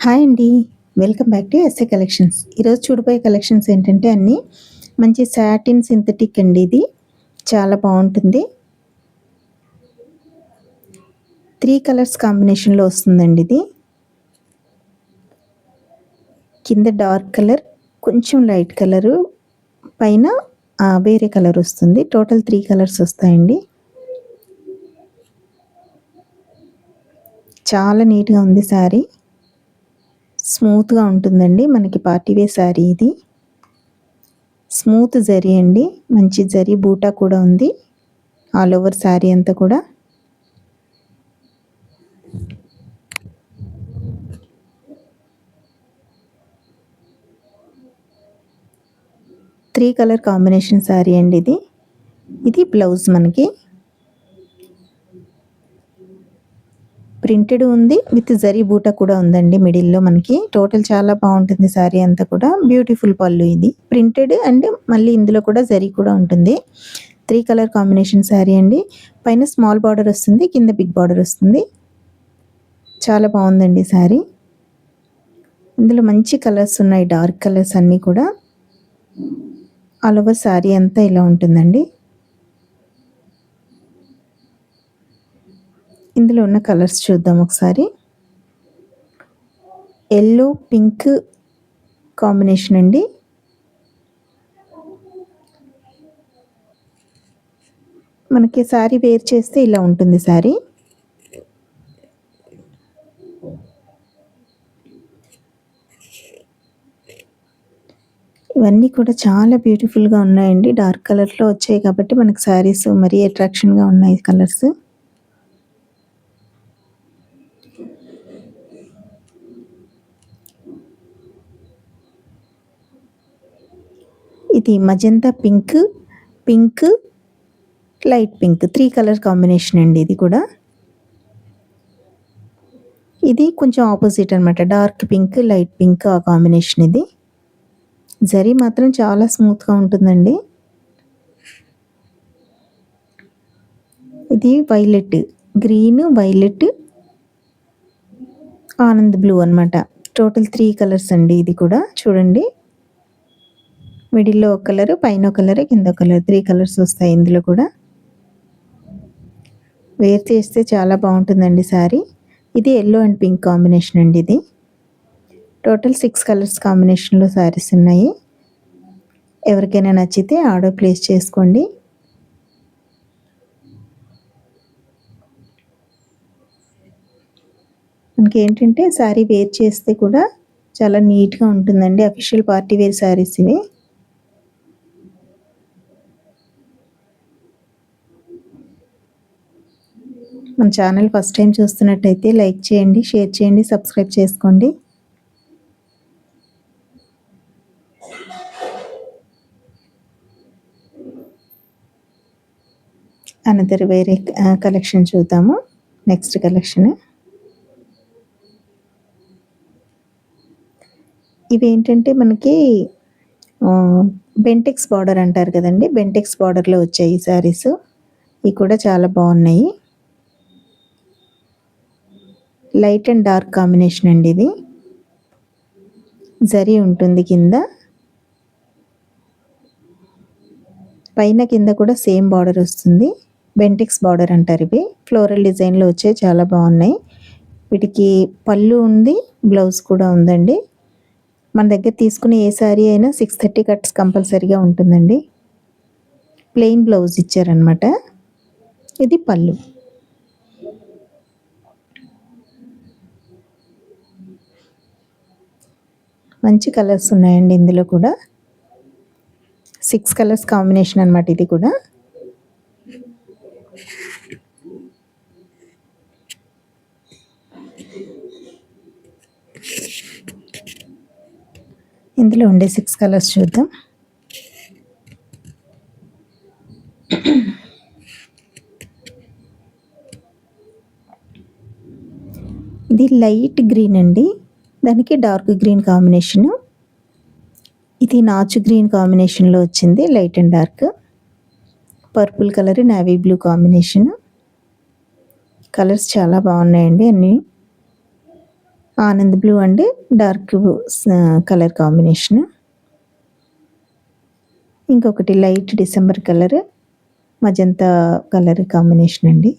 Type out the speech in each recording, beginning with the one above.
Hi అండి. Welcome back to SA collections. ఈరోజు చూడబోయే కలెక్షన్స్ ఏంటంటే అన్నీ మంచి సాటిన్ సింథటిక్ అండి ఇది. చాలా బావుంటుంది. 3 కలర్స్ కాంబినేషన్‌లో వస్తుందండి ఇది. కింద డార్క్ కలర్, కొంచెం లైట్ కలరు, పైన వేరే కలర్ వస్తుంది. టోటల్ 3 కలర్స్ వస్తాయండి. చాలా నీట్‌గా ఉంది శారీ. స్మూత్‌గా ఉంటుందండి. మనకి పార్టీ వేర్ శారీ ఇది. స్మూత్ జరీ అండి. మంచి జరీ బూటా కూడా ఉంది. ఆల్ ఓవర్ శారీ అంతా కూడా. త్రీ కలర్ కాంబినేషన్ శారీ అండి ఇది. ఇది బ్లౌజ్ మనకి ప్రింటెడ్ ఉంది, విత్ జరీ బూటా కూడా ఉందండి మిడిల్లో మనకి. టోటల్ చాలా బాగుంటుంది శారీ అంతా కూడా. బ్యూటిఫుల్ పళ్ళు ఇది. ప్రింటెడ్ అండ్ మళ్ళీ ఇందులో కూడా జరీ కూడా ఉంటుంది. 3 కలర్ కాంబినేషన్ శారీ అండి. పైన స్మాల్ బార్డర్ వస్తుంది, కింద బిగ్ బార్డర్ వస్తుంది. చాలా బాగుందండి శారీ. ఇందులో మంచి కలర్స్ ఉన్నాయి, డార్క్ కలర్స్ అన్నీ కూడా. ఆల్ ఓవర్ శారీ అంతా ఇలా ఉంటుందండి. ఇందులో ఉన్న కలర్స్ చూద్దాం ఒకసారి. ఎల్లో పింక్ కాంబినేషన్ అండి. మనకి శారీ వేర్ చేస్తే ఇలా ఉంటుంది శారీ. ఇవన్నీ కూడా చాలా బ్యూటిఫుల్గా ఉన్నాయండి. డార్క్ కలర్లో వచ్చాయి కాబట్టి మనకి శారీస్ మరీ అట్రాక్షన్గా ఉన్నాయి కలర్స్. ఇది magenta pink, pink, light pink 3 colour combination అండి ఇది కూడా. ఇది కొంచెం ఆపోజిట్ అనమాట. డార్క్ పింక్, లైట్ పింక్ ఆ కాంబినేషన్ ఇది. జరీ మాత్రం చాలా స్మూత్గా ఉంటుందండి. ఇది violet, green, violet, Anand blue అనమాట. టోటల్ 3 కలర్స్ అండి ఇది కూడా. చూడండి, మిడిల్లో ఒక కలరు, పైన ఒక కలరు, కింద ఒక కలర్, 3 కలర్స్ వస్తాయి ఇందులో కూడా. వేర్ చేస్తే చాలా బాగుంటుందండి శారీ. ఇది ఎల్లో అండ్ పింక్ కాంబినేషన్ అండి ఇది. టోటల్ 6 కలర్స్ కాంబినేషన్లో శారీస్ ఉన్నాయి. ఎవరికైనా నచ్చితే ఆర్డర్ ప్లేస్ చేసుకోండి. మనకి ఏంటంటే శారీ వేర్ చేస్తే కూడా చాలా నీట్గా ఉంటుందండి. అఫీషియల్ పార్టీ వేర్ శారీస్ ఇవి. మన ఛానల్ ఫస్ట్ టైం చూస్తున్నట్టయితే లైక్ చేయండి, షేర్ చేయండి, సబ్స్క్రైబ్ చేసుకోండి. అనదర్ వేరే కలెక్షన్ చూద్దాము. నెక్స్ట్ కలెక్షన్ ఇవి ఏంటంటే మనకి బెంటెక్స్ బార్డర్ అంటారు కదండి. బెంటెక్స్ బార్డర్లో వచ్చాయి ఈ శారీస్. ఇవి కూడా చాలా బాగున్నాయి. లైట్ అండ్ డార్క్ కాంబినేషన్ అండి ఇది. జరీ ఉంటుంది కింద, పైన కింద కూడా సేమ్ బార్డర్ వస్తుంది. బెంటెక్స్ బార్డర్ అంటారు ఇవి. ఫ్లోరల్ డిజైన్లో వచ్చాయి, చాలా బాగున్నాయి. వీటికి పళ్ళు ఉంది, బ్లౌజ్ కూడా ఉందండి. మన దగ్గర తీసుకునే ఏ శారీ అయినా 630 కట్స్ కంపల్సరీగా ఉంటుందండి. ప్లెయిన్ బ్లౌజ్ ఇచ్చారనమాట. ఇది పళ్ళు. మంచి కలర్స్ ఉన్నాయండి ఇందులో కూడా. 6 కలర్స్ కాంబినేషన్ అనమాట ఇది కూడా. ఇందులో ఉండే 6 కలర్స్ చూద్దాం. ఇది లైట్ గ్రీన్ అండి, దానికి డార్క్ గ్రీన్ కాంబినేషను. ఇది నాచు గ్రీన్ కాంబినేషన్లో వచ్చింది, light and dark. Purple colour, navy blue combination. Colours చాలా బాగున్నాయండి అన్నీ. ఆనంద్ blue and dark colour combination. ఇంకొకటి లైట్ డిసెంబర్ కలర్, మజంతా కలర్ కాంబినేషన్ అండి.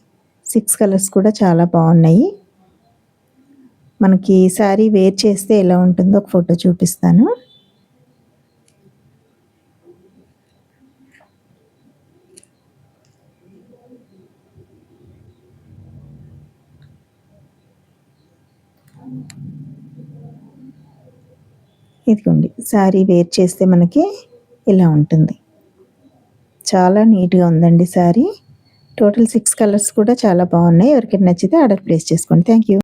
6 కలర్స్ కూడా చాలా బాగున్నాయి. మనకి శారీ వేర్ చేస్తే ఎలా ఉంటుందో ఒక ఫోటో చూపిస్తాను. ఇదిగోండి, శారీ వేర్ చేస్తే మనకి ఇలా ఉంటుంది. చాలా నీట్గా ఉందండి శారీ. టోటల్ 6 కలర్స్ కూడా చాలా బాగున్నాయి. ఎవరికైనా నచ్చితే ఆర్డర్ ప్లేస్ చేసుకోండి. Thank you.